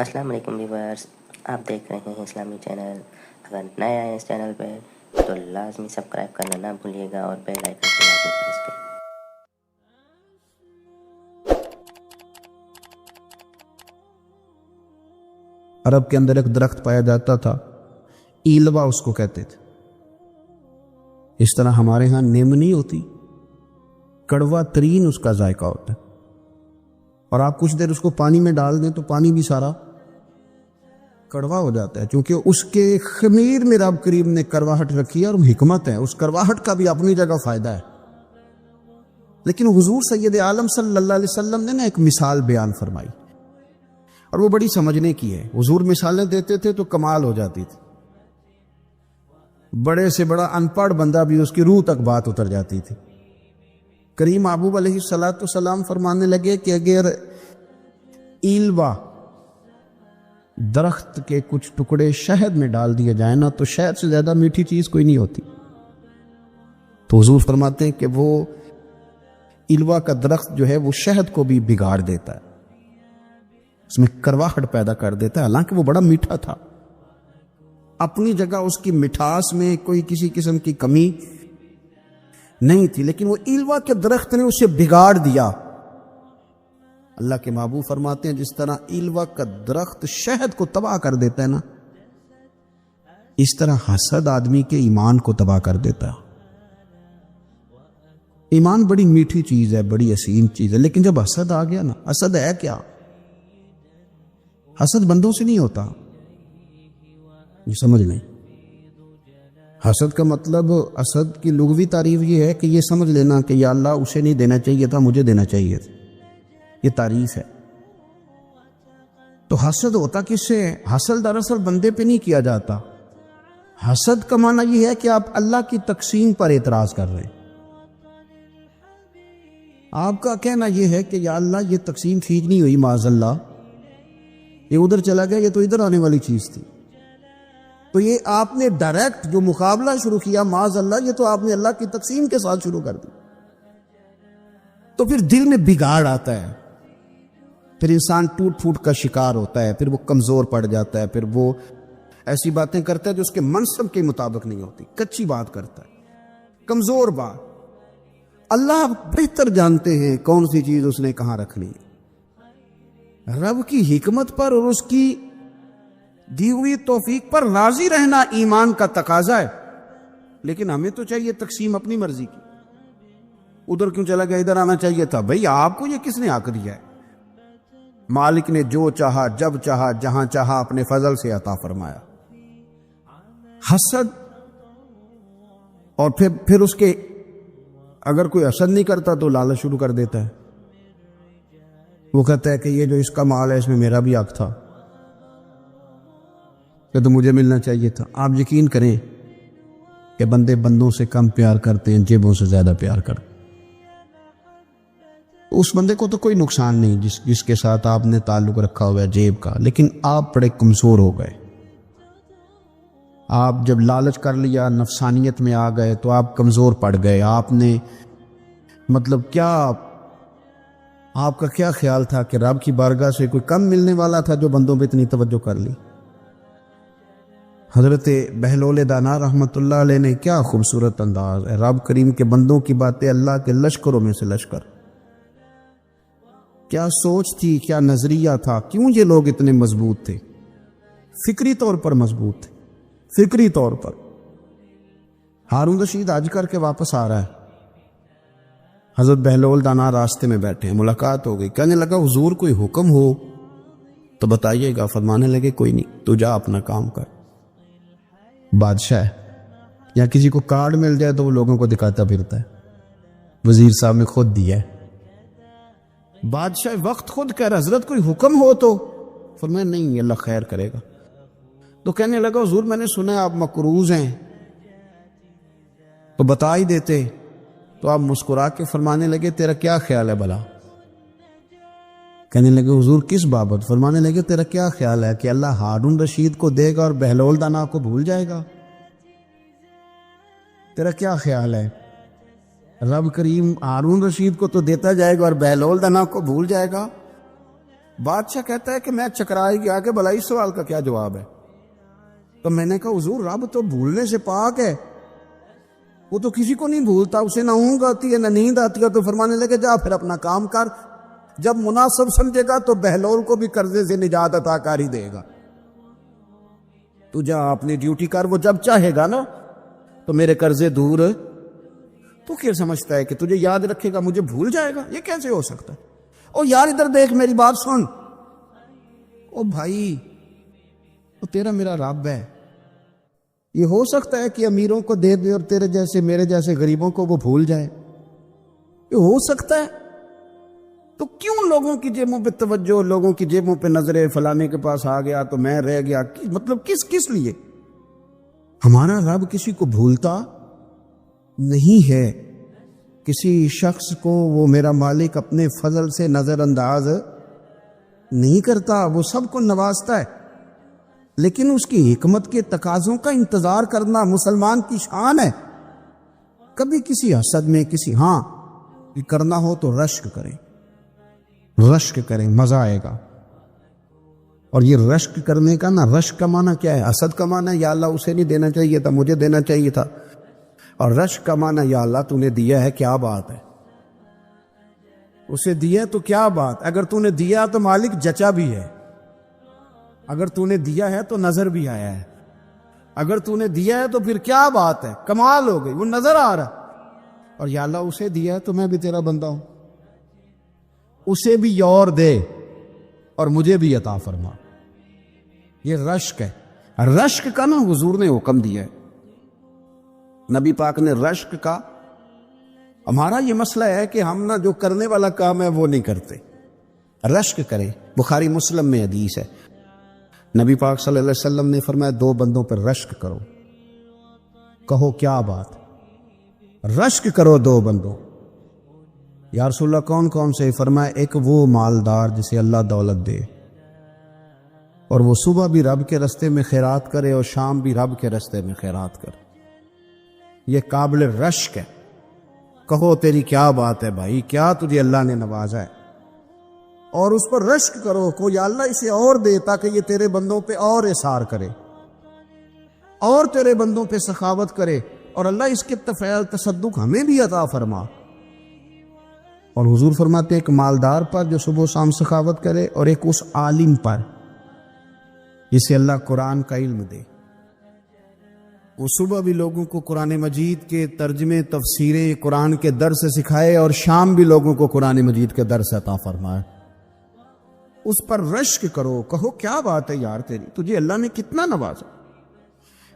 السلام علیکم ویورز، آپ دیکھ رہے ہیں اسلامی چینل۔ اگر نئے آئے اس چینل پہ تو لازمی سبسکرائب کرنا نہ بھولیے گا اور بیل آئکن کو لازمی پریس کریں۔ عرب کے اندر ایک درخت پایا جاتا تھا، ایلوا اس کو کہتے تھے۔ اس طرح ہمارے ہاں نیم نہیں ہوتی، کڑوا ترین اس کا ذائقہ ہوتا ہے، اور آپ کچھ دیر اس کو پانی میں ڈال دیں تو پانی بھی سارا کڑوا ہو جاتا ہے، کیونکہ اس کے خمیر میں رب کریم نے کرواہٹ رکھی ہے، اور حکمت ہے، اس کرواہٹ کا بھی اپنی جگہ فائدہ ہے۔ لیکن حضور سید عالم صلی اللہ علیہ وسلم نے ایک مثال بیان فرمائی، اور وہ بڑی سمجھنے کی ہے۔ حضور مثالیں دیتے تھے تو کمال ہو جاتی تھی، بڑے سے بڑا ان پڑھ بندہ بھی اس کی روح تک بات اتر جاتی تھی۔ کریم محبوب علیہ السلام فرمانے لگے کہ اگر ایلوا درخت کے کچھ ٹکڑے شہد میں ڈال دیے جائیں نا تو شہد سے زیادہ میٹھی چیز کوئی نہیں ہوتی۔ تو حضور فرماتے ہیں کہ وہ ایلوا کا درخت جو ہے وہ شہد کو بھی بگاڑ دیتا ہے، اس میں کرواہٹ پیدا کر دیتا ہے، حالانکہ وہ بڑا میٹھا تھا، اپنی جگہ اس کی مٹھاس میں کوئی کسی قسم کی کمی نہیں تھی، لیکن وہ ایلوا کے درخت نے اسے بگاڑ دیا۔ اللہ کے محبوب فرماتے ہیں جس طرح ایلوا کا درخت شہد کو تباہ کر دیتا ہے نا، اس طرح حسد آدمی کے ایمان کو تباہ کر دیتا ہے۔ ایمان بڑی میٹھی چیز ہے، بڑی حسین چیز ہے، لیکن جب حسد آ گیا نا، حسد ہے کیا؟ حسد بندوں سے نہیں ہوتا، یہ سمجھ لیں۔ حسد کا مطلب، حسد کی لغوی تعریف یہ ہے کہ یہ سمجھ لینا کہ یا اللہ اسے نہیں دینا چاہیے تھا، مجھے دینا چاہیے تھا، یہ تعریف ہے۔ تو حسد ہوتا کس سے ہے؟ حسد دراصل بندے پہ نہیں کیا جاتا، حسد کا معنی یہ ہے کہ آپ اللہ کی تقسیم پر اعتراض کر رہے ہیں۔ آپ کا کہنا یہ ہے کہ یا اللہ یہ تقسیم ٹھیک نہیں ہوئی، معاذ اللہ یہ ادھر چلا گیا، یہ تو ادھر آنے والی چیز تھی۔ تو یہ آپ نے ڈائریکٹ جو مقابلہ شروع کیا، معاذ اللہ یہ تو آپ نے اللہ کی تقسیم کے ساتھ شروع کر دی۔ تو پھر دل میں بگاڑ آتا ہے، پھر انسان ٹوٹ پھوٹ کا شکار ہوتا ہے، پھر وہ کمزور پڑ جاتا ہے، پھر وہ ایسی باتیں کرتا ہے جو اس کے منصب کے مطابق نہیں ہوتی، کچی بات کرتا ہے، کمزور بات۔ اللہ بہتر جانتے ہیں کون سی چیز اس نے کہاں رکھنی ہے۔ رب کی حکمت پر اور اس کی دی ہوئی توفیق پر راضی رہنا ایمان کا تقاضا ہے، لیکن ہمیں تو چاہیے تقسیم اپنی مرضی کی۔ ادھر کیوں چلا گیا، ادھر آنا چاہیے تھا؟ بھئی آپ کو یہ کس نے حق دیا ہے؟ مالک نے جو چاہا، جب چاہا، جہاں چاہا اپنے فضل سے عطا فرمایا۔ حسد، اور پھر اس کے اگر کوئی حسد نہیں کرتا تو لالچ شروع کر دیتا ہے، وہ کہتا ہے کہ یہ جو اس کا مال ہے اس میں میرا بھی حق تھا، کہ تو مجھے ملنا چاہیے تھا۔ آپ یقین کریں کہ بندے بندوں سے کم پیار کرتے ہیں، جیبوں سے زیادہ پیار کرتے ہیں۔ اس بندے کو تو کوئی نقصان نہیں جس کے ساتھ آپ نے تعلق رکھا ہوا ہے جیب کا، لیکن آپ بڑے کمزور ہو گئے۔ آپ جب لالچ کر لیا، نفسانیت میں آ گئے تو آپ کمزور پڑ گئے۔ آپ نے مطلب کیا، آپ کا کیا خیال تھا کہ رب کی بارگاہ سے کوئی کم ملنے والا تھا جو بندوں پہ اتنی توجہ کر لی؟ حضرت بہلول دانا رحمت اللہ علیہ نے کیا خوبصورت انداز ہے، رب کریم کے بندوں کی باتیں اللہ کے لشکروں میں سے لشکر۔ کیا سوچ تھی، کیا نظریہ تھا، کیوں یہ لوگ اتنے مضبوط تھے؟ فکری طور پر مضبوط تھے، فکری طور پر۔ ہارون رشید حج کر کے واپس آ رہا ہے، حضرت بہلول دانا راستے میں بیٹھے ہیں، ملاقات ہو گئی، کہنے لگا حضور کوئی حکم ہو تو بتائیے گا۔ فرمانے لگے کوئی نہیں، تو جا اپنا کام کر۔ بادشاہ ہے، یا کسی کو کارڈ مل جائے تو وہ لوگوں کو دکھاتا پھرتا ہے، وزیر صاحب نے خود دیا ہے۔ بادشاہ وقت خود کہہ رہا حضرت کوئی حکم ہو تو، فرمایا نہیں اللہ خیر کرے گا۔ تو کہنے لگا حضور میں نے سنا ہے آپ مقروض ہیں، تو بتا ہی دیتے۔ تو آپ مسکرا کے فرمانے لگے تیرا کیا خیال ہے بھلا؟ کہنے لگے حضور کس بابت؟ فرمانے لگے تیرا کیا خیال ہے کہ اللہ ہارون رشید کو دے گا اور بہلول دانا کو بھول جائے گا؟ تیرا کیا خیال ہے رب کریم ہارون رشید کو تو دیتا جائے گا اور بہلول دانا کو بھول جائے گا؟ بادشاہ کہتا ہے کہ میں چکرائی گیا کہ بھلا اس سوال کا کیا جواب ہے؟ تو میں نے کہا حضور رب تو بھولنے سے پاک ہے، وہ تو کسی کو نہیں بھولتا، اسے نہ اونگ آتی ہے نہ نیند آتی ہے، تو فرمانے لگے جا پھر اپنا کام کر، جب مناسب سمجھے گا تو بہلول کو بھی قرضے سے نجات عطا کر ہی دے گا، تو جا اپنی ڈیوٹی کر، وہ جب چاہے گا نا تو میرے قرضے دور۔ تو کیا سمجھتا ہے کہ تجھے یاد رکھے گا مجھے بھول جائے گا؟ یہ کیسے ہو سکتا ہے؟ او یار ادھر دیکھ، میری بات سن، او بھائی وہ تیرا میرا رب ہے، یہ ہو سکتا ہے کہ امیروں کو دے دے اور تیرے جیسے میرے جیسے غریبوں کو وہ بھول جائے؟ یہ ہو سکتا ہے؟ تو کیوں لوگوں کی جیبوں پہ توجہ، لوگوں کی جیبوں پہ نظریں، فلانے کے پاس آ گیا تو میں رہ گیا، مطلب کس لیے؟ ہمارا رب کسی کو بھولتا نہیں ہے، کسی شخص کو وہ میرا مالک اپنے فضل سے نظر انداز نہیں کرتا، وہ سب کو نوازتا ہے، لیکن اس کی حکمت کے تقاضوں کا انتظار کرنا مسلمان کی شان ہے۔ کبھی کسی حسد میں کسی کرنا ہو تو رشک کریں، مزہ آئے گا۔ اور یہ رشک کرنے کا نا، رشک کا معنی کیا ہے؟ حسد کا معنی یا اللہ اسے نہیں دینا چاہیے تھا، مجھے دینا چاہیے تھا، اور رشک کا معنی یا اللہ تو نے دیا ہے، کیا بات ہے، اسے دیا تو کیا بات، اگر تو نے دیا تو مالک جچا بھی ہے، اگر تو نے دیا ہے تو نظر بھی آیا ہے، اگر تو نے دیا ہے تو پھر کیا بات ہے، کمال ہو گئی، وہ نظر آ رہا، اور یا اللہ اسے دیا ہے تو میں بھی تیرا بندہ ہوں، اسے بھی اور دے اور مجھے بھی عطا فرما۔ یہ رشک ہے، رشک کا نا حضور نے حکم دیا ہے، نبی پاک نے رشک کا۔ ہمارا یہ مسئلہ ہے کہ ہم نا جو کرنے والا کام ہے وہ نہیں کرتے، رشک کریں۔ بخاری مسلم میں حدیث ہے، نبی پاک صلی اللہ علیہ وسلم نے فرمایا 2 بندوں پر رشک کرو، کہو کیا بات، رشک کرو 2 بندوں۔ یا رسول اللہ کون کون سے؟ فرمایا ایک وہ مالدار جسے اللہ دولت دے اور وہ صبح بھی رب کے رستے میں خیرات کرے اور شام بھی رب کے رستے میں خیرات کرے، یہ قابل رشک ہے۔ کہو تیری کیا بات ہے بھائی، کیا تجھے اللہ نے نوازا ہے، اور اس پر رشک کرو کو یا اللہ اسے اور دے تاکہ یہ تیرے بندوں پہ اور اثار کرے اور تیرے بندوں پہ سخاوت کرے، اور اللہ اس کے فعل تصدق ہمیں بھی عطا فرما۔ اور حضور فرماتے ہیں ایک مالدار پر جو صبح و شام سخاوت کرے، اور ایک اس عالم پر جسے اللہ قرآن کا علم دے، وہ صبح بھی لوگوں کو قرآن مجید کے ترجمے، تفسیریں، قرآن کے درس سکھائے، اور شام بھی لوگوں کو قرآن مجید کے درس عطا فرمائے۔ اس پر رشک کرو، کہو کیا بات ہے یار تیری، تجھے اللہ نے کتنا نوازا۔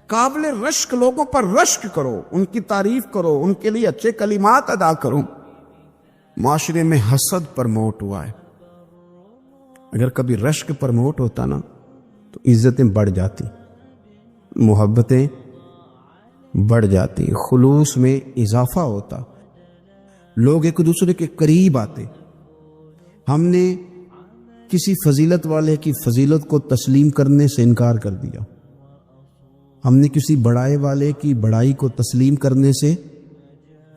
قابل رشک لوگوں پر رشک کرو، ان کی تعریف کرو، ان کے لیے اچھے کلمات ادا کرو۔ معاشرے میں حسد پرموٹ ہوا ہے، اگر کبھی رشک پرموٹ ہوتا نا تو عزتیں بڑھ جاتی، محبتیں بڑھ جاتی، خلوص میں اضافہ ہوتا، لوگ ایک دوسرے کے قریب آتے۔ ہم نے کسی فضیلت والے کی فضیلت کو تسلیم کرنے سے انکار کر دیا، ہم نے کسی بڑائی والے کی بڑائی کو تسلیم کرنے سے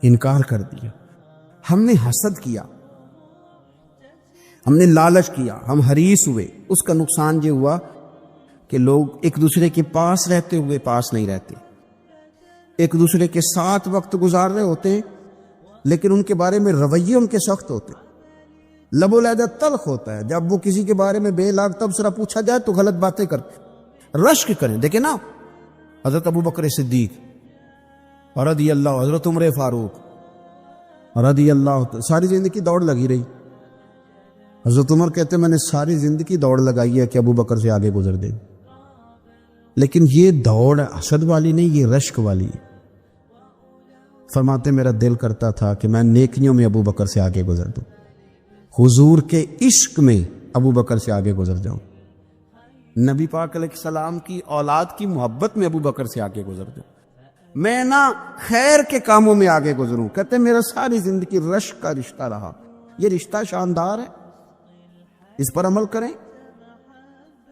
انکار کر دیا، ہم نے حسد کیا، ہم نے لالچ کیا، ہم حریص ہوئے۔ اس کا نقصان یہ ہوا کہ لوگ ایک دوسرے کے پاس رہتے ہوئے پاس نہیں رہتے، ایک دوسرے کے ساتھ وقت گزار رہے ہوتے ہیں لیکن ان کے بارے میں رویے ان کے سخت ہوتے، لب و لہجہ تلخ ہوتا ہے، جب وہ کسی کے بارے میں بے لاگ تبصرہ پوچھا جائے تو غلط باتیں کرتے۔ رشک کریں، دیکھیں نا حضرت ابو بکر صدیق رضی اللہ، حضرت عمر فاروق رضی اللہ، ساری زندگی دوڑ لگی رہی۔ حضرت عمر کہتے میں نے ساری زندگی دوڑ لگائی ہے کہ ابو بکر سے آگے گزر دے، لیکن یہ دوڑ حسد والی نہیں، یہ رشک والی ہے۔ فرماتے میرا دل کرتا تھا کہ میں نیکیوں میں ابو بکر سے آگے گزر دوں، حضور کے عشق میں ابو بکر سے آگے گزر جاؤں، نبی پاک علیہ السلام کی اولاد کی محبت میں ابو بکر سے آگے گزر جاؤں، میں نہ خیر کے کاموں میں آگے گزروں۔ کہتے میرا ساری زندگی رشک کا رشتہ رہا، یہ رشتہ شاندار ہے، اس پر عمل کریں،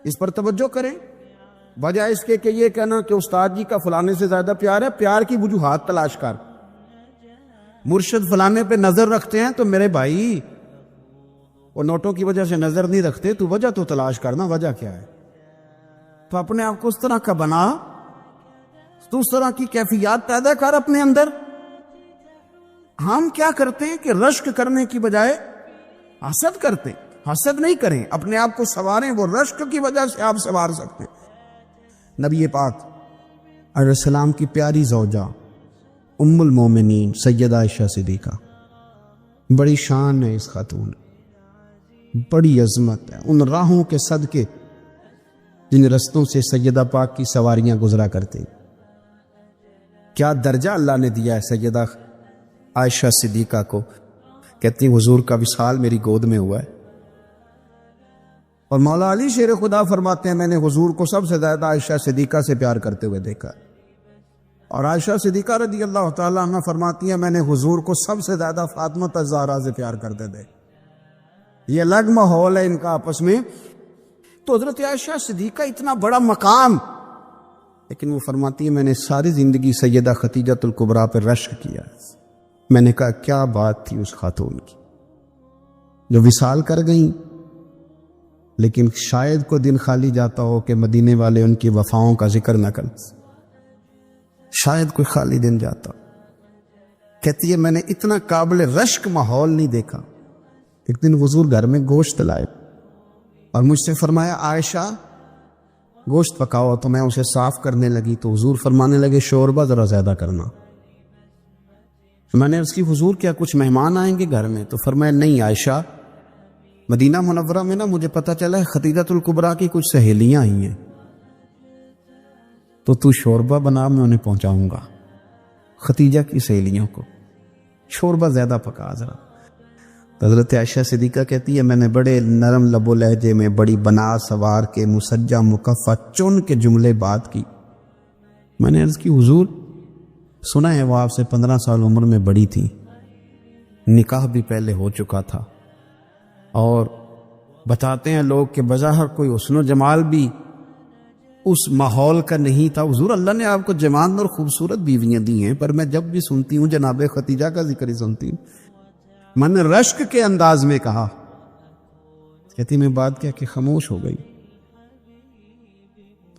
اس پر توجہ کریں، بجائے اس کے کہ یہ کہنا کہ استاد جی کا فلانے سے زیادہ پیار ہے، پیار کی وجوہات تلاش کر، مرشد فلانے پہ نظر رکھتے ہیں تو میرے بھائی وہ نوٹوں کی وجہ سے نظر نہیں رکھتے، تو وجہ تو تلاش کرنا، وجہ کیا ہے؟ تو اپنے آپ کو اس طرح کا بنا، تو اس طرح کی کیفیات پیدا کر اپنے اندر۔ ہم کیا کرتے ہیں کہ رشک کرنے کی بجائے حسد کرتے ہیں۔ حسد نہیں کریں، اپنے آپ کو سنواریں، وہ رشک کی وجہ سے آپ سنوار سکتے ہیں۔ نبی پاک علیہ السلام کی پیاری زوجہ ام المومنین سیدہ عائشہ صدیقہ، بڑی شان ہے اس خاتون، بڑی عظمت ہے ان راہوں کے صدقے جن رستوں سے سیدہ پاک کی سواریاں گزرا کرتے۔ کیا درجہ اللہ نے دیا ہے سیدہ عائشہ صدیقہ کو، کہتی حضور کا وصال میری گود میں ہوا ہے۔ اور مولا علی شیر خدا فرماتے ہیں میں نے حضور کو سب سے زیادہ عائشہ صدیقہ سے پیار کرتے ہوئے دیکھا، اور عائشہ صدیقہ رضی اللہ تعالیٰ عنہ فرماتی ہیں میں نے حضور کو سب سے زیادہ فاطمہ الزہرا سے پیار کرتے تھے۔ یہ الگ ماحول ہے ان کا آپس میں۔ تو حضرت عائشہ صدیقہ اتنا بڑا مقام، لیکن وہ فرماتی ہے میں نے ساری زندگی سیدہ خدیجہ الکبریٰ پر رشک کیا۔ میں نے کہا کیا بات تھی اس خاتون کی جو وصال کر گئیں، لیکن شاید کو دن خالی جاتا ہو کہ مدینے والے ان کی وفاؤں کا ذکر نہ کریں، شاید کوئی خالی دن جاتا۔ کہتی ہے میں نے اتنا قابل رشک ماحول نہیں دیکھا۔ ایک دن حضور گھر میں گوشت لائے اور مجھ سے فرمایا عائشہ گوشت پکاؤ، تو میں اسے صاف کرنے لگی تو حضور فرمانے لگے شوربہ ذرا زیادہ کرنا۔ میں نے اس کی حضور کیا کچھ مہمان آئیں گے گھر میں؟ تو فرمایا نہیں عائشہ، مدینہ منورہ میں نا مجھے پتہ چلا ہے خدیجہ الکبریٰ کی کچھ سہیلیاں آئی ہیں، تو شوربہ بنا، میں انہیں پہنچاؤں گا، خدیجہ کی سہیلیوں کو شوربہ زیادہ پکا ذرا۔ حضرت عائشہ صدیقہ کہتی ہے میں نے بڑے نرم لب و لہجے میں بڑی بنا سوار کے مسجع مکفہ چن کے جملے بات کی۔ میں نے عرض کی حضور سنا ہے وہ آپ سے 15 سال عمر میں بڑی تھی، نکاح بھی پہلے ہو چکا تھا، اور بتاتے ہیں لوگ کہ بظاہر کوئی حسن و جمال بھی اس ماحول کا نہیں تھا۔ حضور اللہ نے آپ کو جوان اور خوبصورت بیویاں دی ہیں، پر میں جب بھی سنتی ہوں جناب خدیجہ کا ذکر ہی سنتی ہوں۔ میں نے رشک کے انداز میں کہا، کہتی میں بات کیا کہ خاموش ہو گئی،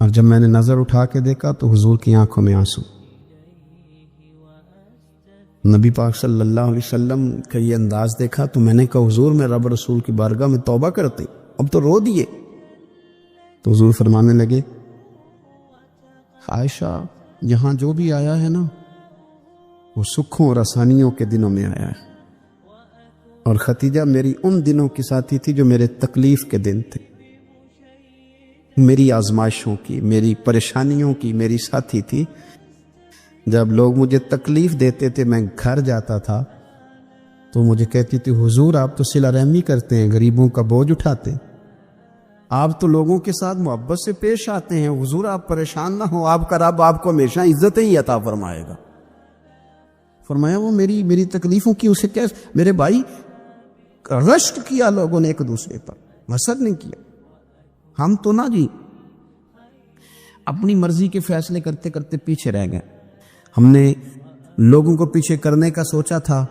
اور جب میں نے نظر اٹھا کے دیکھا تو حضور کی آنکھوں میں آنسو۔ نبی پاک صلی اللہ علیہ وسلم کا یہ انداز دیکھا تو میں نے کہا حضور میں رب رسول کی بارگاہ میں توبہ کرتے، اب تو رو دیے۔ تو حضور فرمانے لگے عائشہ یہاں جو بھی آیا ہے نا وہ سکھوں اور آسانیوں کے دنوں میں آیا ہے، اور خدیجہ میری ان دنوں کی ساتھی تھی جو میرے تکلیف کے دن تھے، میری آزمائشوں کی، میری پریشانیوں کی میری ساتھی تھی۔ جب لوگ مجھے تکلیف دیتے تھے میں گھر جاتا تھا تو مجھے کہتی تھی حضور آپ تو صلہ رحمی کرتے ہیں، غریبوں کا بوجھ اٹھاتے، آپ تو لوگوں کے ساتھ محبت سے پیش آتے ہیں، حضور آپ پریشان نہ ہو، آپ کا رب آپ کو ہمیشہ عزتیں ہی عطا فرمائے گا۔ فرمایا وہ میری تکلیفوں کی اسے کیا، میرے بھائی رشک کیا لوگوں نے ایک دوسرے پر، حسد نہیں کیا۔ ہم تو نہ جی اپنی مرضی کے فیصلے کرتے کرتے پیچھے رہ گئے، ہم نے لوگوں کو پیچھے کرنے کا سوچا تھا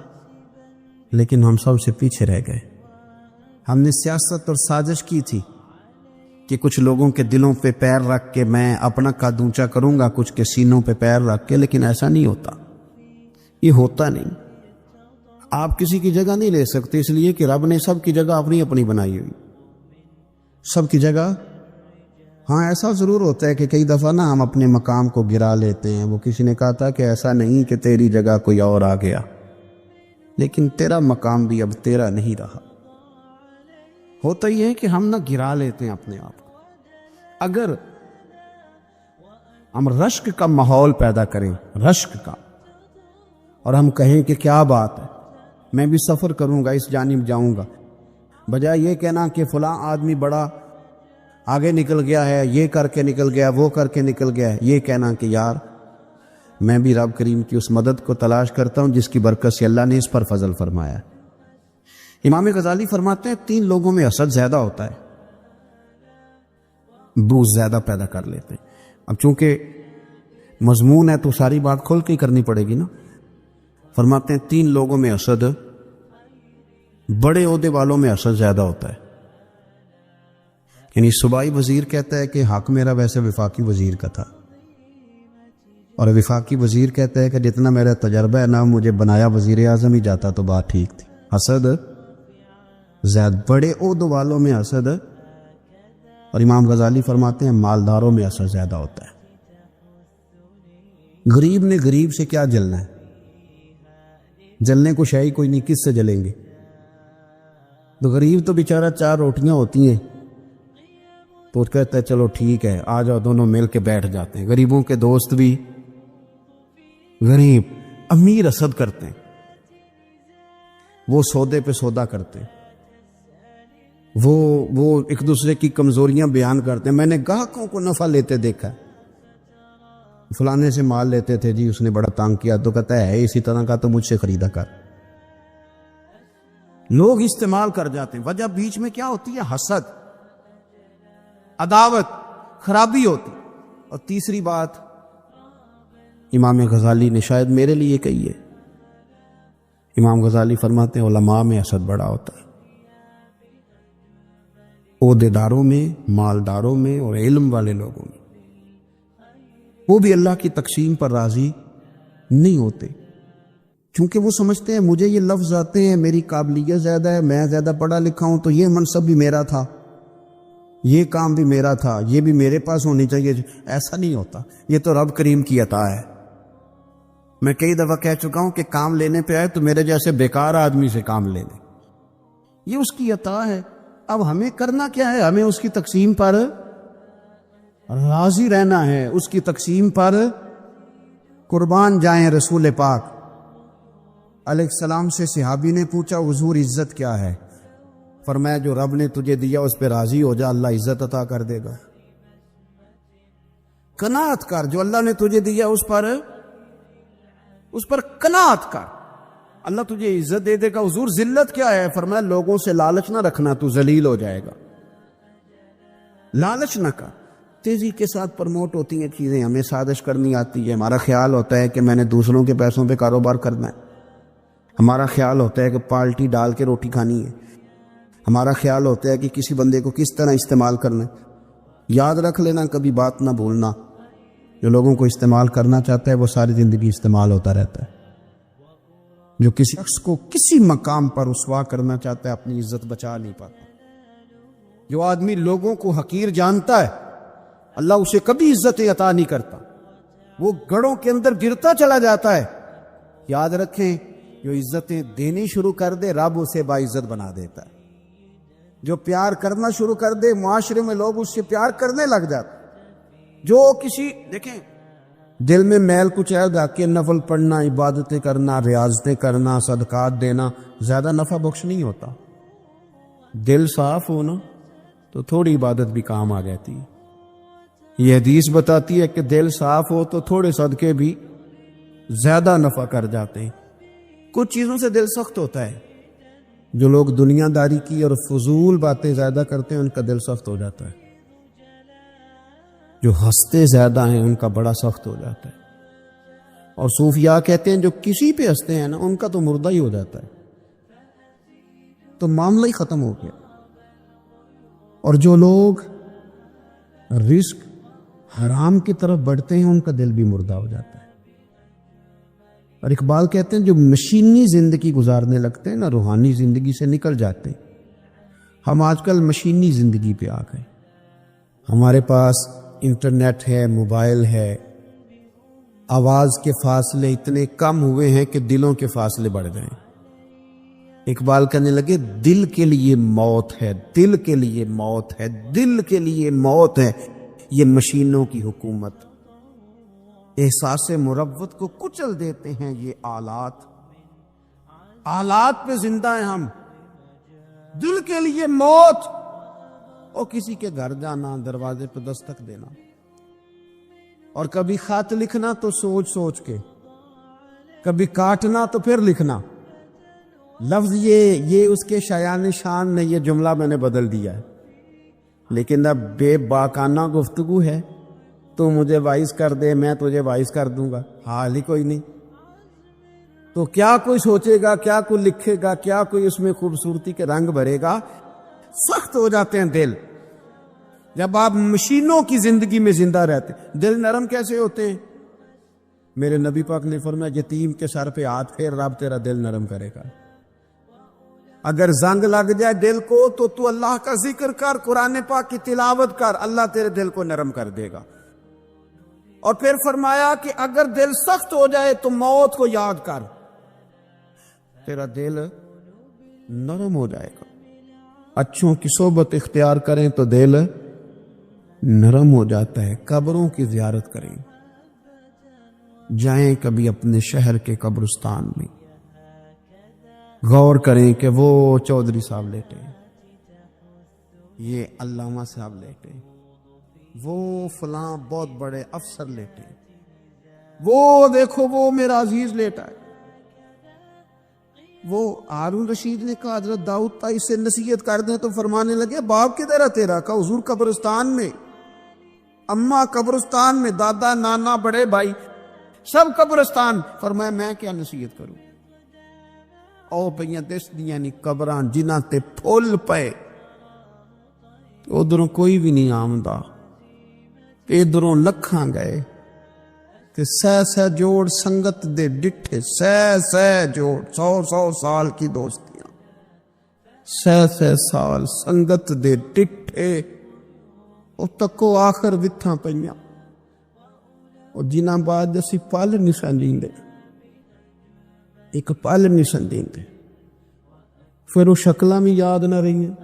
لیکن ہم سب سے پیچھے رہ گئے۔ ہم نے سیاست اور سازش کی تھی کہ کچھ لوگوں کے دلوں پہ پیر رکھ کے میں اپنا قد اونچا کروں گا، کچھ کے سینوں پہ پیر رکھ کے، لیکن ایسا نہیں ہوتا، یہ ہوتا نہیں۔ آپ کسی کی جگہ نہیں لے سکتے، اس لیے کہ رب نے سب کی جگہ اپنی اپنی بنائی ہوئی، سب کی جگہ۔ ہاں ایسا ضرور ہوتا ہے کہ کئی دفعہ نا ہم اپنے مقام کو گرا لیتے ہیں۔ وہ کسی نے کہا تھا کہ ایسا نہیں کہ تیری جگہ کوئی اور آ گیا، لیکن تیرا مقام بھی اب تیرا نہیں رہا۔ ہوتا یہ ہے کہ ہم نہ گرا لیتے ہیں اپنے آپ کو۔ اگر ہم رشک کا ماحول پیدا کریں، رشک کا، اور ہم کہیں کہ کیا بات ہے میں بھی سفر کروں گا، اس جانب جاؤں گا، بجائے یہ کہنا کہ فلاں آدمی بڑا آگے نکل گیا ہے، یہ کر کے نکل گیا، وہ کر کے نکل گیا ہے، یہ کہنا کہ یار میں بھی رب کریم کی اس مدد کو تلاش کرتا ہوں جس کی برکت سے اللہ نے اس پر فضل فرمایا ہے۔ امام غزالی فرماتے ہیں 3 لوگوں میں حسد زیادہ ہوتا ہے، بغض زیادہ پیدا کر لیتے ہیں۔ اب چونکہ مضمون ہے تو ساری بات کھول کے ہی کرنی پڑے گی نا۔ فرماتے ہیں 3 لوگوں میں حسد بڑے عہدے والوں میں حسد زیادہ ہوتا ہے. یعنی صوبائی وزیر کہتا ہے کہ حق میرا ویسے وفاقی وزیر کا تھا، اور وفاقی وزیر کہتا ہے کہ جتنا میرا تجربہ ہے نا، مجھے بنایا وزیر اعظم ہی جاتا تو بات ٹھیک تھی. حسد زیادہ بڑے عہدوں والوں میں حسد، اور امام غزالی فرماتے ہیں مالداروں میں حسد زیادہ ہوتا ہے. غریب نے غریب سے کیا جلنا ہے؟ جلنے کو شے کوئی نہیں، کس سے جلیں گے؟ تو غریب تو بیچارہ 4 روٹیاں ہوتی ہیں تو کہتا ہے چلو ٹھیک ہے، آ جاؤ، دونوں مل کے بیٹھ جاتے ہیں. غریبوں کے دوست بھی غریب. امیر حسد کرتے ہیں، وہ سودے پہ سودا کرتے ہیں، وہ ایک دوسرے کی کمزوریاں بیان کرتے ہیں. میں نے گاہکوں کو نفع لیتے دیکھا ہے، فلانے سے مال لیتے تھے جی، اس نے بڑا تنگ کیا، تو کہتا ہے اسی طرح کا تو مجھ سے خریدا کر. لوگ استعمال کر جاتے ہیں. وجہ بیچ میں کیا ہوتی ہے؟ حسد، عداوت، خرابی ہوتی. اور تیسری بات امام غزالی نے شاید میرے لیے کہی ہے. امام غزالی فرماتے ہیں علماء میں حسد بڑا ہوتا ہے، عہدے داروں میں، مالداروں میں، اور علم والے لوگوں میں. وہ بھی اللہ کی تقسیم پر راضی نہیں ہوتے، کیونکہ وہ سمجھتے ہیں مجھے یہ لفظ آتے ہیں، میری قابلیت زیادہ ہے، میں زیادہ پڑھا لکھا ہوں، تو یہ منصب بھی میرا تھا، یہ کام بھی میرا تھا، یہ بھی میرے پاس ہونی چاہیے. ایسا نہیں ہوتا، یہ تو رب کریم کی عطا ہے. میں کئی دفعہ کہہ چکا ہوں کہ کام لینے پہ آئے تو میرے جیسے بیکار آدمی سے کام لے لیں، یہ اس کی عطا ہے. اب ہمیں کرنا کیا ہے؟ ہمیں اس کی تقسیم پر راضی رہنا ہے، اس کی تقسیم پر قربان جائیں. رسول پاک علیہ السلام سے صحابی نے پوچھا حضور عزت کیا ہے؟ فرمایا جو رب نے تجھے دیا اس پہ راضی ہو جا، اللہ عزت عطا کر دے گا. قناعت کر، جو اللہ نے تجھے دیا اس پر قناعت کر، اللہ تجھے عزت دے دے گا. حضور ذلت کیا ہے؟ فرمایا لوگوں سے لالچ نہ رکھنا، تو ذلیل ہو جائے گا. لالچ نہ کر. تیزی کے ساتھ پرموٹ ہوتی ہیں چیزیں، ہمیں سازش کرنی آتی ہے. ہمارا خیال ہوتا ہے کہ میں نے دوسروں کے پیسوں پہ کاروبار کرنا ہے. ہمارا خیال ہوتا ہے کہ پالٹی ڈال کے روٹی کھانی ہے. ہمارا خیال ہوتا ہے کہ کسی بندے کو کس طرح استعمال کرنا ہے. یاد رکھ لینا، کبھی بات نہ بھولنا، جو لوگوں کو استعمال کرنا چاہتا ہے وہ ساری زندگی استعمال ہوتا رہتا ہے. جو کسی شخص کو کسی مقام پر رسوا کرنا چاہتا ہے اپنی عزت بچا نہیں پاتا. جو آدمی لوگوں کو حقیر جانتا ہے اللہ اسے کبھی عزت عطا نہیں کرتا، وہ گڑھوں کے اندر گرتا چلا جاتا ہے. یاد رکھیں، جو عزتیں دینی شروع کر دے رب اسے باعزت بنا دیتا ہے. جو پیار کرنا شروع کر دے معاشرے میں لوگ اس سے پیار کرنے لگ جاتے. جو کسی دیکھیں دل میں میل کچھ ہے گا کہ نفل پڑھنا، عبادتیں کرنا، ریاضتیں کرنا، صدقات دینا زیادہ نفع بخش نہیں ہوتا. دل صاف ہونا تو تھوڑی عبادت بھی کام آ جاتی ہے. یہ حدیث بتاتی ہے کہ دل صاف ہو تو تھوڑے صدقے بھی زیادہ نفع کر جاتے ہیں. کچھ چیزوں سے دل سخت ہوتا ہے. جو لوگ دنیا داری کی اور فضول باتیں زیادہ کرتے ہیں ان کا دل سخت ہو جاتا ہے. جو ہنستے زیادہ ہیں ان کا بڑا سخت ہو جاتا ہے. اور صوفیاء کہتے ہیں جو کسی پہ ہنستے ہیں نا ان کا تو مردہ ہی ہو جاتا ہے، تو معاملہ ہی ختم ہو گیا. اور جو لوگ رزق حرام کی طرف بڑھتے ہیں ان کا دل بھی مردہ ہو جاتا ہے. اور اقبال کہتے ہیں جو مشینی زندگی گزارنے لگتے ہیں نا روحانی زندگی سے نکل جاتے ہیں. ہم آج کل مشینی زندگی پہ آ گئے. ہمارے پاس انٹرنیٹ ہے، موبائل ہے، آواز کے فاصلے اتنے کم ہوئے ہیں کہ دلوں کے فاصلے بڑھ گئے. اقبال کہنے لگے دل کے لیے موت ہے، دل کے لیے موت ہے، دل کے لیے موت ہے یہ مشینوں کی حکومت. احساس مروت کو کچل دیتے ہیں یہ آلات. آلات پہ زندہ ہیں ہم. دل کے لیے موت. اور کسی کے گھر جانا، دروازے پہ دستک دینا، اور کبھی خط لکھنا تو سوچ سوچ کے، کبھی کاٹنا تو پھر لکھنا. لفظ یہ اس کے شایان شان نے یہ جملہ میں نے بدل دیا ہے، لیکن اب بے باکانہ گفتگو ہے. تو مجھے وائس کر دے، میں تجھے وائس کر دوں گا، حال ہی کوئی نہیں. تو کیا کوئی سوچے گا، کیا کوئی لکھے گا، کیا کوئی اس میں خوبصورتی کے رنگ بھرے گا؟ سخت ہو جاتے ہیں دل جب آپ مشینوں کی زندگی میں زندہ رہتے ہیں۔ دل نرم کیسے ہوتے ہیں؟ میرے نبی پاک نے فرمایا یتیم کے سر پہ ہاتھ پھیر، رب تیرا دل نرم کرے گا۔ اگر زنگ لگ جائے دل کو تو اللہ کا ذکر کر، قرآن پاک کی تلاوت کر، اللہ تیرے دل کو نرم کر دے گا۔ اور پھر فرمایا کہ اگر دل سخت ہو جائے تو موت کو یاد کر، تیرا دل نرم ہو جائے گا۔ اچھوں کی صحبت اختیار کریں تو دل نرم ہو جاتا ہے۔ قبروں کی زیارت کریں، جائیں کبھی اپنے شہر کے قبرستان میں، غور کریں کہ وہ چودھری صاحب لیٹے ہیں، یہ علامہ صاحب لیٹے ہیں، وہ فلاں بہت بڑے افسر لیٹے ہیں، وہ دیکھو وہ میرا عزیز لیٹا ہے۔ وہ ہارون رشید نے کہا حضرت داؤد تائی سے نصیحت کر دیں، تو فرمانے لگے باپ کدھر ہے تیرا؟ کہا حضور قبرستان میں، اماں قبرستان میں، دادا نانا بڑے بھائی سب قبرستان۔ فرمایا میں کیا نصیحت کروں؟ او پہ دس دیا نہیں قبراں جنہ تے پھول پے، ادھروں کوئی بھی نہیں آمدہ، ادھروں لکھاں گئے تے سہ جوڑ سنگت دے ڈٹھے، سہ جوڑ 100 سال کی دوستیاں، سہ سال سنگت دے ڈٹھے، او تکو آخر وتھاں پئیاں، اور جنہ بعد اسی پل نہیں سن لیندے، ایک پل نہیں سن لیندے، پھر وہ شکلاں بھی یاد نہ رہی ہیں۔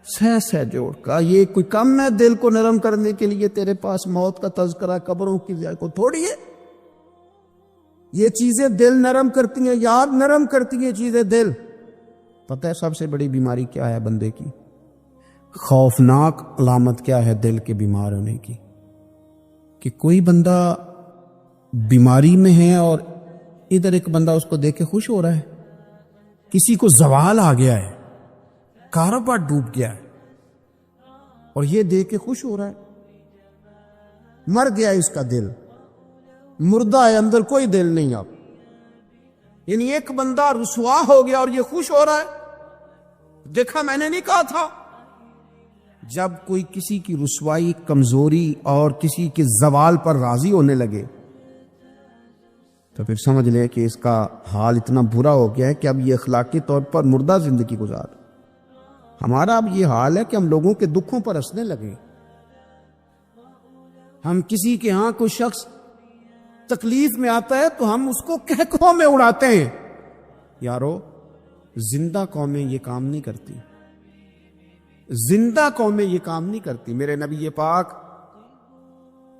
سہ جوڑ کا یہ کوئی کم ہے دل کو نرم کرنے کے لیے؟ تیرے پاس موت کا تذکرہ قبروں کی کو تھوڑی ہے؟ یہ چیزیں دل نرم کرتی ہیں، یاد نرم کرتی ہیں چیزیں دل۔ پتہ ہے سب سے بڑی بیماری کیا ہے بندے کی؟ خوفناک علامت کیا ہے دل کے بیمار ہونے کی؟ کہ کوئی بندہ بیماری میں ہے اور ادھر ایک بندہ اس کو دیکھ کے خوش ہو رہا ہے، کسی کو زوال آ گیا ہے، کاروبار ڈوب گیا ہے اور یہ دیکھ کے خوش ہو رہا ہے۔ مر گیا اس کا دل، مردہ ہے، اندر کوئی دل نہیں اب۔ یعنی ایک بندہ رسوا ہو گیا اور یہ خوش ہو رہا ہے، دیکھا میں نے نہیں کہا تھا۔ جب کوئی کسی کی رسوائی، کمزوری اور کسی کے زوال پر راضی ہونے لگے تو پھر سمجھ لے کہ اس کا حال اتنا برا ہو گیا ہے کہ اب یہ اخلاقی طور پر مردہ زندگی گزار۔ ہمارا اب یہ حال ہے کہ ہم لوگوں کے دکھوں پر ہنسنے لگے۔ ہم کسی کے ہاں کوئی شخص تکلیف میں آتا ہے تو ہم اس کو کہکوں میں اڑاتے ہیں۔ یارو زندہ قومیں یہ کام نہیں کرتی، زندہ قومیں یہ کام نہیں کرتی۔ میرے نبی پاک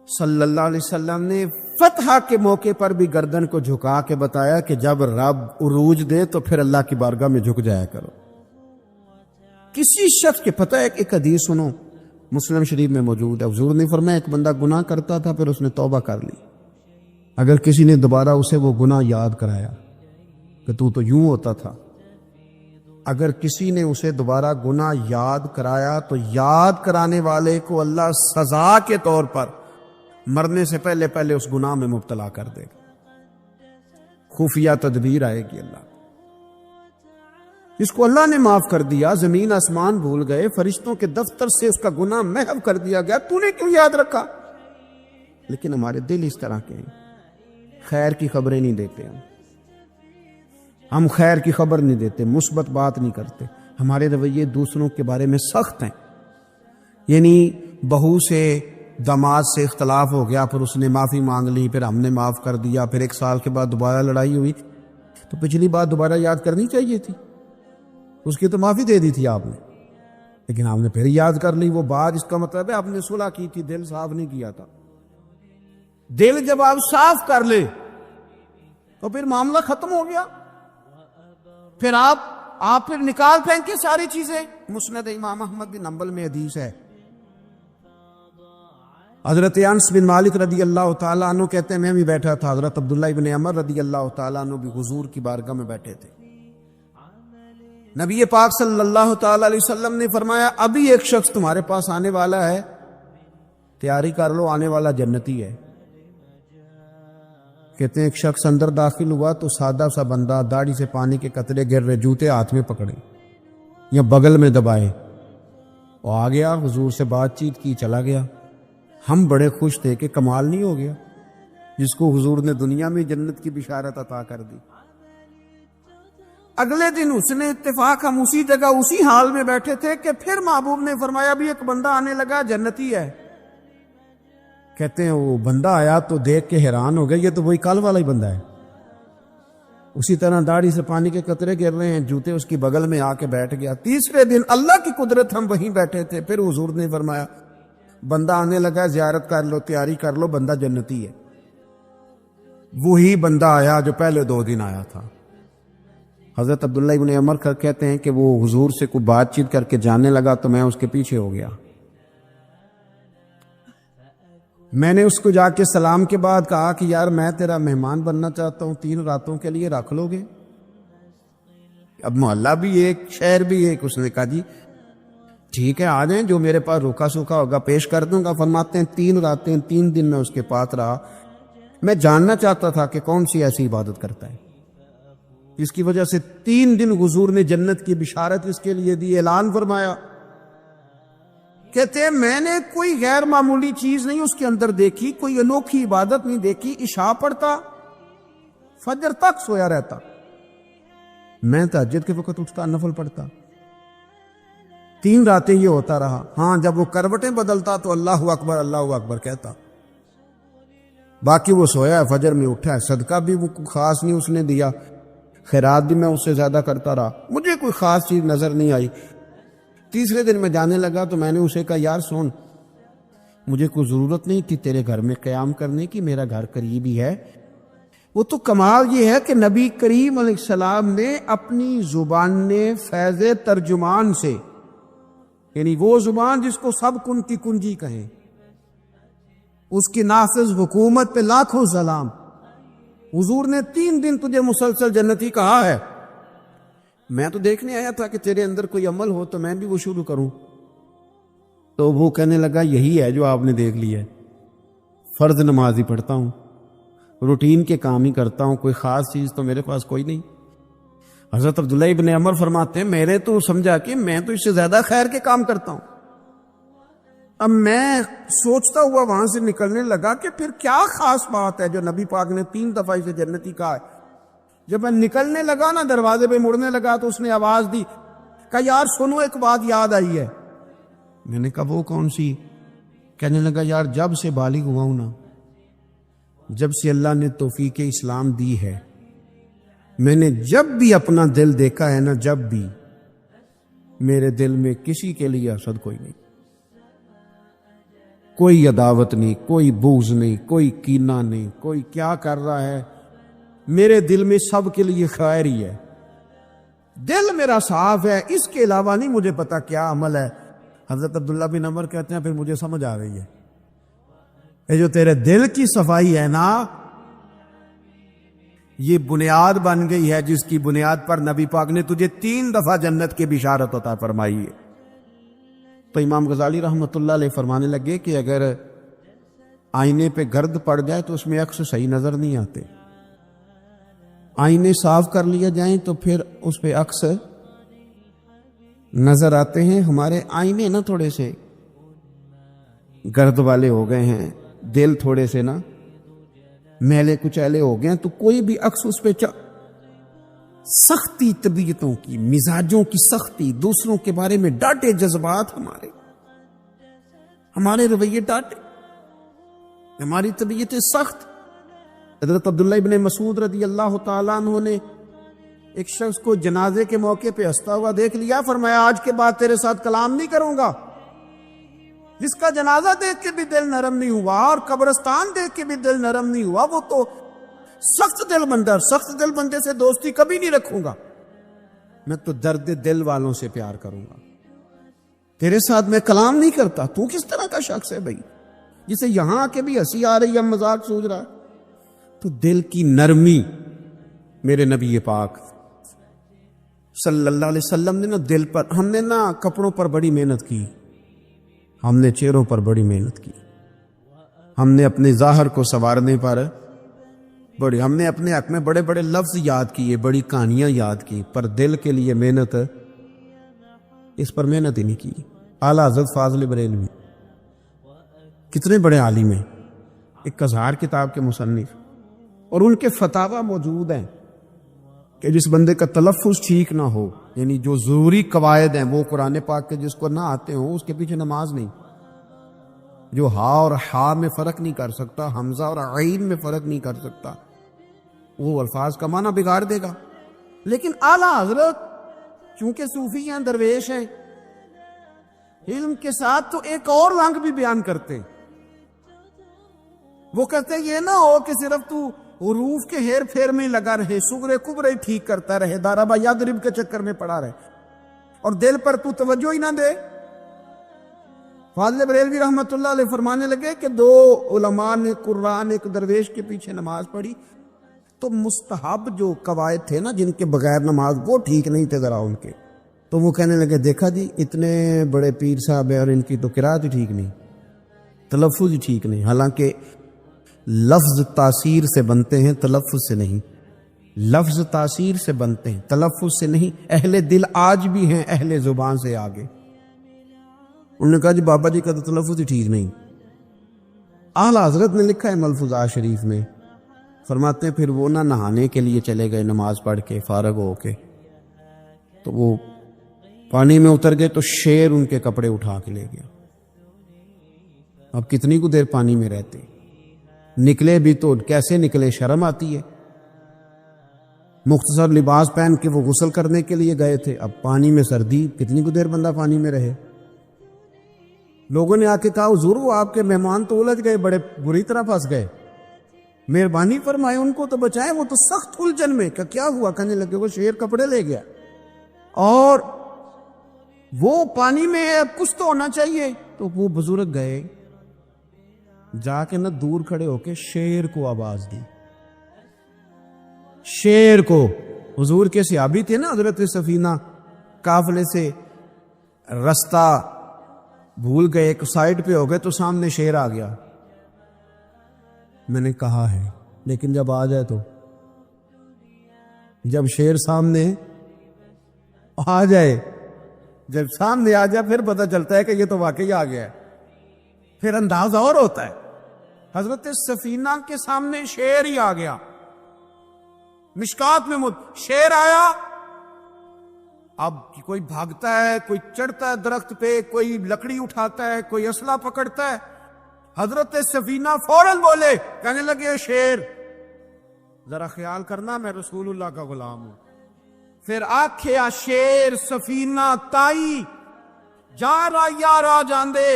صلی اللہ علیہ وسلم نے فتح کے موقع پر بھی گردن کو جھکا کے بتایا کہ جب رب عروج دے تو پھر اللہ کی بارگاہ میں جھک جایا کرو۔ کسی شخص کے پتہ ہے، ایک حدیث سنو، مسلم شریف میں موجود ہے، حضور نے فرمایا ایک بندہ گناہ کرتا تھا، پھر اس نے توبہ کر لی، اگر کسی نے دوبارہ اسے وہ گناہ یاد کرایا کہ تو یوں ہوتا تھا، اگر کسی نے اسے دوبارہ گناہ یاد کرایا تو یاد کرانے والے کو اللہ سزا کے طور پر مرنے سے پہلے پہلے اس گناہ میں مبتلا کر دے گا۔ خفیہ تدبیر آئے گی اللہ۔ جس کو اللہ نے معاف کر دیا، زمین آسمان بھول گئے، فرشتوں کے دفتر سے اس کا گناہ محو کر دیا گیا، تو نے کیوں یاد رکھا؟ لیکن ہمارے دل اس طرح کے ہیں، خیر کی خبریں نہیں دیتے ہم خیر کی خبر نہیں دیتے، مثبت بات نہیں کرتے، ہمارے رویے دوسروں کے بارے میں سخت ہیں۔ یعنی بہو سے داماد سے اختلاف ہو گیا، پھر اس نے معافی مانگ لی، پھر ہم نے معاف کر دیا، پھر 1 سال کے بعد دوبارہ لڑائی ہوئی تو پچھلی بات دوبارہ یاد کرنی چاہیے تھی، اس کی تو معافی دے دی تھی آپ نے، لیکن آپ نے پھر یاد کر لی وہ بات۔ اس کا مطلب ہے آپ نے صلح کی تھی، دل صاف نہیں کیا تھا۔ دل جب آپ صاف کر لے تو پھر معاملہ ختم ہو گیا، پھر آپ پھر نکال پھینکے ساری چیزیں۔ مسند امام احمد بن حنبل میں حدیث ہے، حضرت انس بن مالک رضی اللہ تعالیٰ عنہ کہتے ہیں میں بھی بیٹھا تھا، حضرت عبداللہ ابن عمر رضی اللہ تعالیٰ عنہ بھی حضور کی بارگاہ میں بیٹھے تھے۔ نبی پاک صلی اللہ تعالیٰ علیہ وسلم نے فرمایا ابھی ایک شخص تمہارے پاس آنے والا ہے، تیاری کر لو، آنے والا جنتی ہے۔ کہتے ہیں ایک شخص اندر داخل ہوا تو سادہ سا بندہ، داڑھی سے پانی کے قطرے گر رہے، جوتے ہاتھ میں پکڑے یا بغل میں دبائے، وہ آ گیا، حضور سے بات چیت کی، چلا گیا۔ ہم بڑے خوش تھے کہ کمال نہیں ہو گیا، جس کو حضور نے دنیا میں جنت کی بشارت عطا کر دی۔ اگلے دن اس نے اتفاق، ہم اسی جگہ اسی حال میں بیٹھے تھے کہ پھر محبوب نے فرمایا بھی ایک بندہ آنے لگا، جنتی ہے۔ کہتے ہیں وہ بندہ آیا تو دیکھ کے حیران ہو گیا، یہ تو وہی کل والا ہی بندہ ہے۔ اسی طرح داڑھی سے پانی کے قطرے گر رہے ہیں، جوتے اس کی بغل میں آ کے بیٹھ گیا۔ تیسرے دن اللہ کی قدرت، ہم وہیں بیٹھے تھے، پھر حضور نے فرمایا بندہ آنے لگا، زیارت کر لو، تیاری کر لو، بندہ جنتی ہے۔ وہی بندہ آیا جو پہلے 2 دن آیا تھا۔ حضرت عبداللہ ابن عمر کہتے ہیں کہ وہ حضور سے کوئی بات چیت کر کے جانے لگا تو میں اس کے پیچھے ہو گیا۔ میں نے اس کو جا کے سلام کے بعد کہا کہ یار میں تیرا مہمان بننا چاہتا ہوں، 3 راتوں کے لیے رکھ لو گے؟ اب محلہ بھی ایک، شہر بھی ایک۔ اس نے کہا جی ٹھیک ہے، آ جائیں، جو میرے پاس روکا سوکھا ہوگا پیش کر دوں گا۔ فرماتے ہیں 3 راتیں 3 دن میں اس کے پاس رہا۔ میں جاننا چاہتا تھا کہ کون سی ایسی عبادت کرتا ہے، اس کی وجہ سے 3 دن حضور نے جنت کی بشارت اس کے لیے دی، اعلان فرمایا۔ کہتے ہیں میں نے کوئی غیر معمولی چیز نہیں اس کے اندر دیکھی، کوئی انوکھی عبادت نہیں دیکھی۔ عشاء پڑھتا، فجر تک سویا رہتا، میں تہجد کے وقت اٹھتا، نفل پڑھتا۔ 3 راتیں یہ ہوتا رہا۔ ہاں جب وہ کروٹیں بدلتا تو اللہ اکبر اللہ اکبر کہتا، باقی وہ سویا ہے، فجر میں اٹھا ہے۔ صدقہ بھی وہ خاص نہیں اس نے دیا، خیرات بھی میں اس سے زیادہ کرتا رہا، مجھے کوئی خاص چیز نظر نہیں آئی۔ تیسرے دن میں جانے لگا تو میں نے اسے کہا یار سن، مجھے کوئی ضرورت نہیں تھی تیرے گھر میں قیام کرنے کی، میرا گھر قریب ہی ہے۔ وہ تو کمال یہ ہے کہ نبی کریم علیہ السلام نے اپنی زبان فیض ترجمان سے، یعنی وہ زبان جس کو سب کن کی کنجی کہیں، اس کی نافذ حکومت پہ لاکھوں سلام، حضور نے 3 دن تجھے مسلسل جنتی کہا ہے۔ میں تو دیکھنے آیا تھا کہ تیرے اندر کوئی عمل ہو تو میں بھی وہ شروع کروں۔ تو وہ کہنے لگا یہی ہے جو آپ نے دیکھ لیا ہے، فرض نماز ہی پڑھتا ہوں، روٹین کے کام ہی کرتا ہوں، کوئی خاص چیز تو میرے پاس کوئی نہیں۔ حضرت عبداللہ ابن عمر فرماتے ہیں میرے تو سمجھا کہ میں تو اس سے زیادہ خیر کے کام کرتا ہوں۔ اب میں سوچتا ہوا وہاں سے نکلنے لگا کہ پھر کیا خاص بات ہے جو نبی پاک نے 3 دفعہ اسے جنتی کہا ہے۔ جب میں نکلنے لگا نا، دروازے پہ مڑنے لگا تو اس نے آواز دی، کہا یار سنو ایک بات یاد آئی ہے۔ میں نے کہا وہ کون سی؟ کہنے لگا یار جب سے بالغ ہوا ہوں نا، جب سے اللہ نے توفیق اسلام دی ہے، میں نے جب بھی اپنا دل دیکھا ہے نا، جب بھی میرے دل میں کسی کے لیے حسد کوئی نہیں، کوئی عداوت نہیں، کوئی بغض نہیں، کوئی کینہ نہیں، کوئی کیا کر رہا ہے، میرے دل میں سب کے لیے خیر ہی ہے، دل میرا صاف ہے، اس کے علاوہ نہیں مجھے پتا کیا عمل ہے۔ حضرت عبداللہ بن عمر کہتے ہیں پھر مجھے سمجھ آ گئی ہے، یہ جو تیرے دل کی صفائی ہے نا، یہ بنیاد بن گئی ہے جس کی بنیاد پر نبی پاک نے تجھے 3 دفعہ جنت کی بشارت عطا فرمائی ہے۔ تو امام غزالی رحمۃ اللہ علیہ فرمانے لگے کہ اگر آئینے پہ گرد پڑ جائے تو اس میں عکس صحیح نظر نہیں آتے، آئینے صاف کر لیا جائیں تو پھر اس پہ عکس نظر آتے ہیں۔ ہمارے آئینے نا تھوڑے سے گرد والے ہو گئے ہیں، دل تھوڑے سے نا میلے کچیلے ہو گئے ہیں، تو کوئی بھی عکس اس پہ سختی، طبیعتوں کی، مزاجوں کی سختی، دوسروں کے بارے میں ڈاٹے جذبات، ہمارے رویے ڈاٹے، ہماری طبیعتیں سخت۔ حضرت عبداللہ ابن مسعود رضی اللہ تعالیٰ عنہ نے ایک شخص کو جنازے کے موقع پہ ہنستا ہوا دیکھ لیا، فرمایا آج کے بعد تیرے ساتھ کلام نہیں کروں گا۔ جس کا جنازہ دیکھ کے بھی دل نرم نہیں ہوا اور قبرستان دیکھ کے بھی دل نرم نہیں ہوا، وہ تو سخت دل بندہ، سخت دل بندے سے دوستی کبھی نہیں رکھوں گا، میں تو درد دل والوں سے پیار کروں گا، تیرے ساتھ میں کلام نہیں کرتا۔ تو کس طرح کا شخص ہے بھائی جسے یہاں کے بھی ہنسی آ رہی ہے، مذاق سوچ رہا ہے؟ تو دل کی نرمی، میرے نبی پاک صلی اللہ علیہ وسلم نے نا دل پر، ہم نے نا کپڑوں پر بڑی محنت کی، ہم نے چہروں پر بڑی محنت کی، ہم نے اپنے ظاہر کو سنوارنے پر بڑی ہم نے اپنے حق میں بڑے بڑے لفظ یاد کیے، بڑی کہانیاں یاد کی، پر دل کے لیے محنت، اس پر محنت ہی نہیں کی۔ اعلیٰ حضرت فاضل بریلوی کتنے بڑے عالم ہیں، 1000 کتاب کے مصنف، اور ان کے فتاوی موجود ہیں کہ جس بندے کا تلفظ ٹھیک نہ ہو، یعنی جو ضروری قواعد ہیں وہ قرآن پاک کے جس کو نہ آتے ہوں اس کے پیچھے نماز نہیں۔ جو ہا اور ہا میں فرق نہیں کر سکتا، حمزہ اور عین میں فرق نہیں کر سکتا، وہ الفاظ کا معنی بگاڑ دے گا۔ لیکن اعلیٰ حضرت چونکہ صوفی ہیں، درویش ہیں، علم کے ساتھ تو ایک اور رنگ بھی بیان کرتے۔ وہ کہتے یہ نہ ہو کہ صرف تو حروف کے ہیر پھیر میں لگا رہے، صغرے کبرے ٹھیک کرتا رہے، دارابا یادرب کے چکر میں پڑا رہے، اور دل پر تو توجہ ہی نہ دے۔ فاضل بریلوی رحمۃ اللہ علیہ فرمانے لگے کہ 2 علماء نے قرآن ایک درویش کے پیچھے نماز پڑھی تو مستحب جو قواعد تھے نا جن کے بغیر نماز، وہ ٹھیک نہیں تھے ذرا ان کے، تو وہ کہنے لگے دیکھا جی اتنے بڑے پیر صاحب ہیں اور ان کی تو قرات ہی ٹھیک نہیں، تلفظ ہی ٹھیک نہیں۔ حالانکہ لفظ تاثیر سے بنتے ہیں، تلفظ سے نہیں۔ لفظ تاثیر سے بنتے ہیں، تلفظ سے نہیں۔ اہل دل آج بھی ہیں اہل زبان سے آگے۔ انہوں نے کہا جی بابا جی کا تو تلفظ ہی ٹھیک نہیں۔ اعلیٰ حضرت نے لکھا ہے ملفوظات شریف میں، فرماتے ہیں پھر وہ نہ نہانے کے لیے چلے گئے نماز پڑھ کے فارغ ہو کے، تو وہ پانی میں اتر گئے تو شیر ان کے کپڑے اٹھا کے لے گیا۔ اب کتنی کو دیر پانی میں رہتے، نکلے بھی تو کیسے نکلے، شرم آتی ہے۔ مختصر لباس پہن کے وہ غسل کرنے کے لیے گئے تھے، اب پانی میں سردی، کتنی کو دیر بندہ پانی میں رہے۔ لوگوں نے آ کے کہا حضور وہ آپ کے مہمان تو الجھ گئے، بڑے بری طرح پھنس گئے، مہربانی فرمائے ان کو تو بچائیں، وہ تو سخت الجھن میں۔ کہ کیا ہوا؟ کہنے لگے وہ شیر کپڑے لے گیا اور وہ پانی میں ہے، اب کچھ تو ہونا چاہیے۔ تو وہ بزرگ گئے، جا کے نہ دور کھڑے ہو کے شیر کو آواز دی، شیر کو۔ حضور کے صحابی تھے نا حضرت سفینہ، قافلے سے رستہ بھول گئے، ایک سائڈ پہ ہو گئے تو سامنے شیر آ گیا۔ میں نے کہا ہے لیکن جب آ جائے تو، جب شیر سامنے آ جائے، جب سامنے آ جائے پھر پتہ چلتا ہے کہ یہ تو واقعی آ گیا ہے، پھر انداز اور ہوتا ہے۔ حضرت سفینہ کے سامنے شیر ہی آ گیا، مشکات میں شیر آیا۔ اب کوئی بھاگتا ہے، کوئی چڑھتا ہے درخت پہ، کوئی لکڑی اٹھاتا ہے، کوئی اسلحہ پکڑتا ہے۔ حضرت سفینہ فوراً بولے، کہنے لگے شیر ذرا خیال کرنا میں رسول اللہ کا غلام ہوں۔ پھر آکھیا شیر سفینہ تائی جا را یا را جاندے،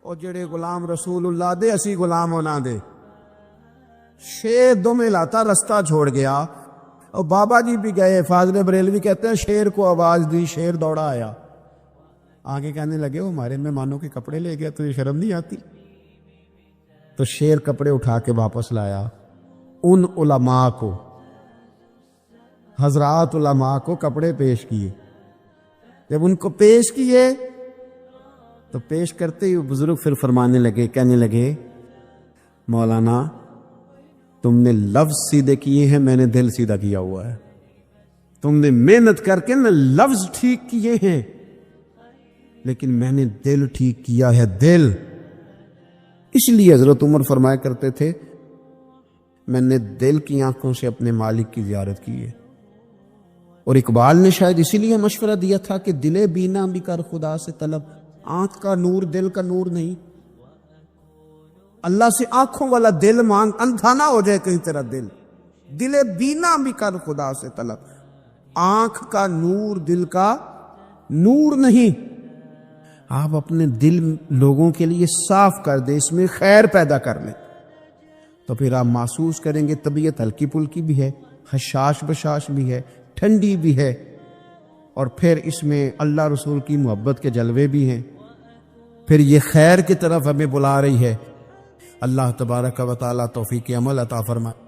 اور جڑے غلام رسول اللہ دے اسی غلام ہونا دے۔ شیر دم لاتا رستہ چھوڑ گیا، اور بابا جی بھی گئے، فاضل بریلوی کہتے ہیں شیر کو آواز دی، شیر دوڑا آیا، آگے کہنے لگے وہ ہمارے مہمانوں کے کپڑے لے گیا، تجھے شرم نہیں آتی؟ تو شیر کپڑے اٹھا کے واپس لایا۔ ان علماء کو، حضرات علماء کو کپڑے پیش کیے، جب ان کو پیش کیے تو پیش کرتے ہی بزرگ پھر فرمانے لگے، کہنے لگے مولانا تم نے لفظ سیدھے کیے ہیں، میں نے دل سیدھا کیا ہوا ہے۔ تم نے محنت کر کے نہ لفظ ٹھیک کیے ہیں، لیکن میں نے دل ٹھیک کیا ہے، دل۔ اس لیے حضرت عمر فرمایا کرتے تھے میں نے دل کی آنکھوں سے اپنے مالک کی زیارت کی ہے۔ اور اقبال نے شاید اسی لیے مشورہ دیا تھا کہ دل بینا بھی کر خدا سے طلب، آنکھ کا نور دل کا نور نہیں، اللہ سے آنکھوں والا دل مانگ، اندھا نہ ہو جائے کہیں تیرا دل۔ دل بینا بھی کر خدا سے طلب، آنکھ کا نور دل کا نور نہیں۔ آپ اپنے دل لوگوں کے لیے صاف کر دیں، اس میں خیر پیدا کر لیں، تو پھر آپ محسوس کریں گے طبیعت ہلکی پھلکی بھی ہے، حشاش بشاش بھی ہے، ٹھنڈی بھی ہے، اور پھر اس میں اللہ رسول کی محبت کے جلوے بھی ہیں۔ پھر یہ خیر کی طرف ہمیں بلا رہی ہے۔ اللہ تبارک و تعالیٰ توفیق عمل عطا فرمائے۔